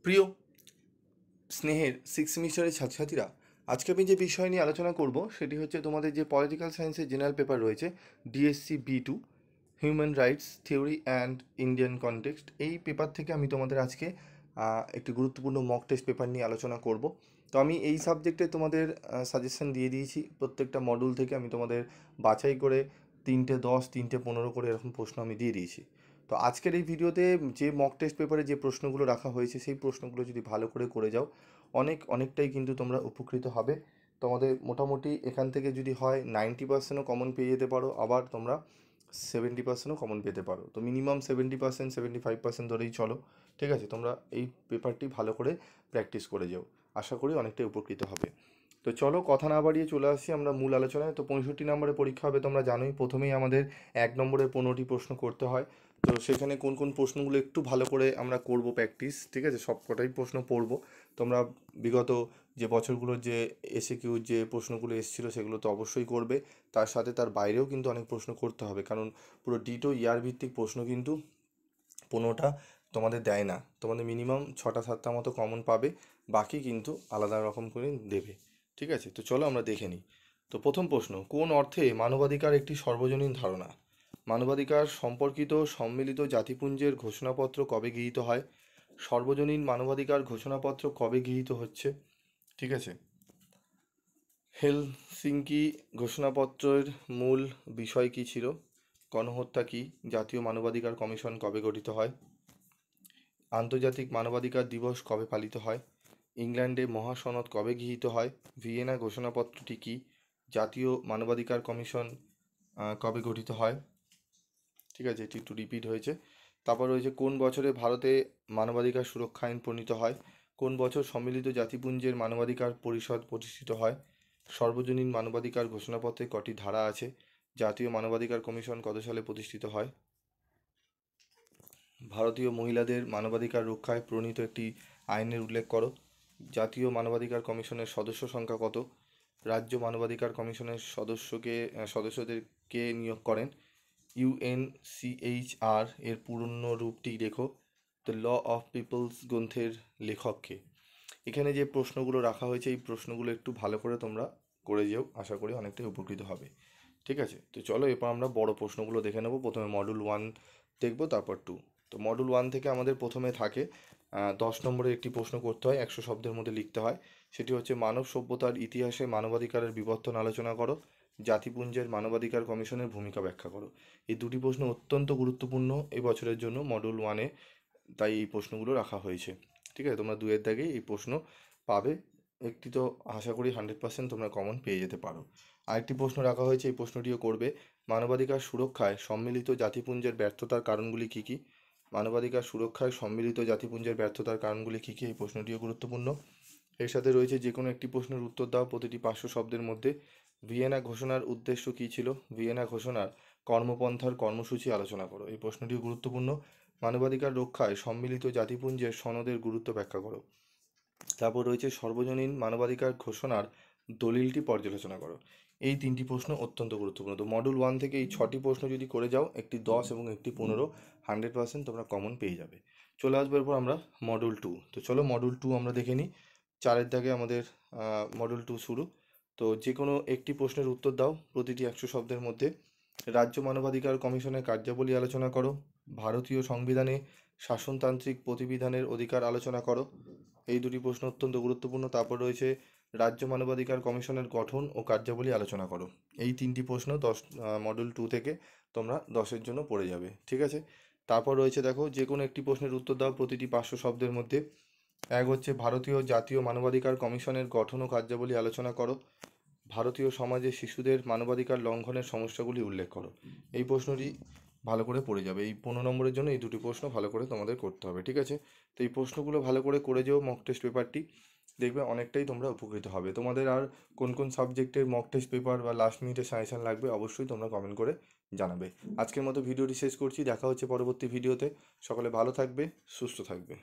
প্রিয় স্নেহের সিক্স সেমিস্টারের ছাত্রছাত্রীরা, আজকে আমি যে বিষয় নিয়ে আলোচনা করব সেটি হচ্ছে তোমাদের যে পলিটিক্যাল সায়েন্সের জেনারেল পেপার রয়েছে DSC B2 human rights theory and Indian context. এই পেপার থেকে আমি তোমাদের আজকে একটি গুরুত্বপূর্ণ মক টেস্ট পেপার নিয়ে আলোচনা করব। তো আমি এই সাবজেক্টে তোমাদের সাজেশন দিয়ে দিয়েছি। প্রত্যেকটা মডিউল থেকে আমি তোমাদের বাছাই করে 3টে 10 3টে 15 করে এরকম প্রশ্ন আমি দিয়ে দিয়েছি। তো আজকের এই ভিডিওতে যে মক টেস্ট পেপারে যে প্রশ্নগুলো রাখা হয়েছে সেই প্রশ্নগুলো যদি ভালো করে যাও অনেকটাই কিন্তু তোমরা উপকৃত হবে। তোমাদের মোটামুটি এখান থেকে যদি হয় 90%ও কমন পেয়ে যেতে পারো, আবার তোমরা 70%ও কমন পেতে পারো। তো মিনিমাম 70% 75% ধরেই চলো। ঠিক আছে, তোমরা এই পেপারটি ভালো করে প্র্যাকটিস করে যাও, আশা করি অনেকটাই উপকৃত হবে। তো চলো কথা না বাড়িয়ে চলে আসছি আমরা মূল আলোচনায়। তো 65 নম্বরের পরীক্ষা হবে তোমরা জানোই। প্রথমেই আমাদের 1 নম্বরের 15টি প্রশ্ন করতে হয়। তো সেখানে কোন কোন প্রশ্নগুলো একটু ভালো করে আমরা করব প্র্যাকটিস, ঠিক আছে, সব কটাই প্রশ্ন পড়বো। তোমরা বিগত যে বছরগুলোর যে এসএকিউ যে প্রশ্নগুলো এসেছিলো সেগুলো তো অবশ্যই করবে, তার সাথে তার বাইরেও কিন্তু অনেক প্রশ্ন করতে হবে, কারণ পুরো ডিটো ইয়ার ভিত্তিক প্রশ্ন কিন্তু 15টা তোমাদের দেয় না। তোমাদের মিনিমাম 6টা 7টা মতো কমন পাবে, বাকি কিন্তু আলাদা রকম করে দেবে। ঠিক আছে, তো চলো আমরা দেখে নিই। তো প্রথম প্রশ্ন, কোন অর্থে মানবাধিকার একটি সর্বজনীন ধারণা? মানবাধিকার সম্পর্কিত সম্মিলিত জাতিপুঞ্জের ঘোষণাপত্র কবে গৃহীত হয়? সর্বজনীন মানবাধিকার ঘোষণাপত্র কবে গৃহীত হচ্ছে? ঠিক আছে, হেলসিঙ্কি ঘোষণাপত্রের মূল বিষয় কী ছিল? গণহত্যা কী? জাতীয় মানবাধিকার কমিশন কবে গঠিত হয়? আন্তর্জাতিক মানবাধিকার দিবস কবে পালিত হয়? ইংল্যান্ডে মহাসনদ কবে গৃহীত হয়? ভিয়েনা ঘোষণাপত্রটি কী? জাতীয় মানবাধিকার কমিশন কবে গঠিত হয়? ঠিক আছে, এটি একটু রিপিট হয়েছে। তারপর রয়েছে, কোন বছরে ভারতে মানবাধিকার সুরক্ষা আইন প্রণীত হয়? কোন বছর সম্মিলিত জাতিপুঞ্জের মানবাধিকার পরিষদ প্রতিষ্ঠিত হয়? সর্বজনীন মানবাধিকার ঘোষণাপত্রে কটি ধারা আছে? জাতীয় মানবাধিকার কমিশন কত সালে প্রতিষ্ঠিত হয়? ভারতীয় মহিলাদের মানবাধিকার রক্ষায় প্রণীত একটি আইনের উল্লেখ করো। জাতীয় মানবাধিকার কমিশনের সদস্য সংখ্যা কত? রাজ্য মানবাধিকার কমিশনের সদস্যদেরকে নিয়োগ করেন? UNCHR এর পূর্ণ রূপটি লেখো। দ্য ল অফ পিপলস গ্রন্থের লেখককে। এখানে যে প্রশ্নগুলো রাখা হয়েছে এই প্রশ্নগুলো একটু ভালো করে তোমরা করে যেও, আশা করি অনেকটাই উপকৃত হবে। ঠিক আছে, তো চলো এরপর আমরা বড় প্রশ্নগুলো দেখে নেব। প্রথমে মডিউল 1 দেখব, তারপর 2। তো মডিউল 1 থেকে আমাদের প্রথমে থাকে 10 নম্বরের একটি প্রশ্ন করতে হয়, 100 শব্দের মধ্যে লিখতে হয়। সেটি হচ্ছে, মানব সভ্যতার ইতিহাসে মানবাধিকারের বিবর্তন আলোচনা করো। জাতিপুঞ্জের মানবাধিকার কমিশনের ভূমিকা ব্যাখ্যা করো। এই দুটি প্রশ্ন অত্যন্ত গুরুত্বপূর্ণ এই বছরের জন্য মডিউল 1-এ, তাই এই প্রশ্নগুলো রাখা হয়েছে। ঠিক আছে, তোমরা দুয়ের দাগেই এই প্রশ্ন পাবে। একটি তো আশা করি 100% তোমরা কমন পেয়ে যেতে পারো। আরেকটি প্রশ্ন রাখা হয়েছে, এই প্রশ্নটিও করবে। মানবাধিকার সুরক্ষায় সম্মিলিত জাতিপুঞ্জের ব্যর্থতার কারণগুলি কী কী? মানবাধিকার সুরক্ষায় সম্মিলিত জাতিপুঞ্জের ব্যর্থতার কারণগুলি কী কী? এই প্রশ্নটিও গুরুত্বপূর্ণ। এর সাথে রয়েছে, যে কোনো একটি প্রশ্নের উত্তর দাও প্রতিটি 500 শব্দের মধ্যে। ভিয়েনা ঘোষণার উদ্দেশ্য কী ছিল? ভিয়েনা ঘোষণার কর্মপন্থার কর্মসূচি আলোচনা করো। এই প্রশ্নটিও গুরুত্বপূর্ণ। মানবাধিকার রক্ষায় সম্মিলিত জাতিপুঞ্জের সনদের গুরুত্ব ব্যাখ্যা করো। তারপর রয়েছে, সর্বজনীন মানবাধিকার ঘোষণার দলিলটি পর্যালোচনা করো। এই 3টি প্রশ্ন অত্যন্ত গুরুত্বপূর্ণ। তো মডিউল 1 থেকে এই 6টি প্রশ্ন যদি করে যাও, একটি 10 এবং একটি 15, 100% তোমরা কমন পেয়ে যাবে। চলে আসবো এরপর আমরা মডিউল 2। তো চলো মডিউল 2 আমরা দেখে নিই। 4-এর দাগে আমাদের মডিউল 2 শুরু। তো যে কোনো একটি প্রশ্নের উত্তর দাও প্রতিটি 100 শব্দের মধ্যে। রাজ্য মানবাধিকার কমিশনের কার্যাবলী আলোচনা করো। ভারতীয় সংবিধানে শাসনতান্ত্রিক প্রতিবিধানের অধিকার আলোচনা করো। এই দুটি প্রশ্ন অত্যন্ত গুরুত্বপূর্ণ। তারপর রয়েছে, রাজ্য মানবাধিকার কমিশনের গঠন ও কার্যাবলী আলোচনা করো। এই 3টি প্রশ্ন মডিউল 2 থেকে তোমরা 10-এর জন্য পড়ে যাবে। ঠিক আছে, তারপর রয়েছে, দেখো, যে কোনো একটি প্রশ্নের উত্তর দাও প্রতিটি 500 শব্দের মধ্যে। এক হচ্ছে, ভারতীয় জাতীয় মানবাধিকার কমিশনের গঠন ও কার্যাবলী আলোচনা করো। ভারতীয় সমাজে শিশুদের মানবাধিকার লঙ্ঘনের সমস্যাগুলি উল্লেখ করো। এই প্রশ্নটি ভালো করে পড়ে যাবে। এই 15 নম্বরের জন্য এই দুটি প্রশ্ন ভালো করে তোমাদের করতে হবে। ঠিক আছে, তো এই প্রশ্নগুলো ভালো করে যেও মক টেস্ট পেপারটি, দেখবে অনেকটাই তোমরা উপকৃত হবে। তোমাদের আর কোন কোন সাবজেক্টের মক টেস্ট পেপার বা লাস্ট মিনিটে সাজেশন লাগবে অবশ্যই তোমরা কমেন্ট করে জানাবে। আজকের মতো ভিডিওটি শেষ করছি, দেখা হচ্ছে পরবর্তী ভিডিওতে। সকলে ভালো থাকবে, সুস্থ থাকবে।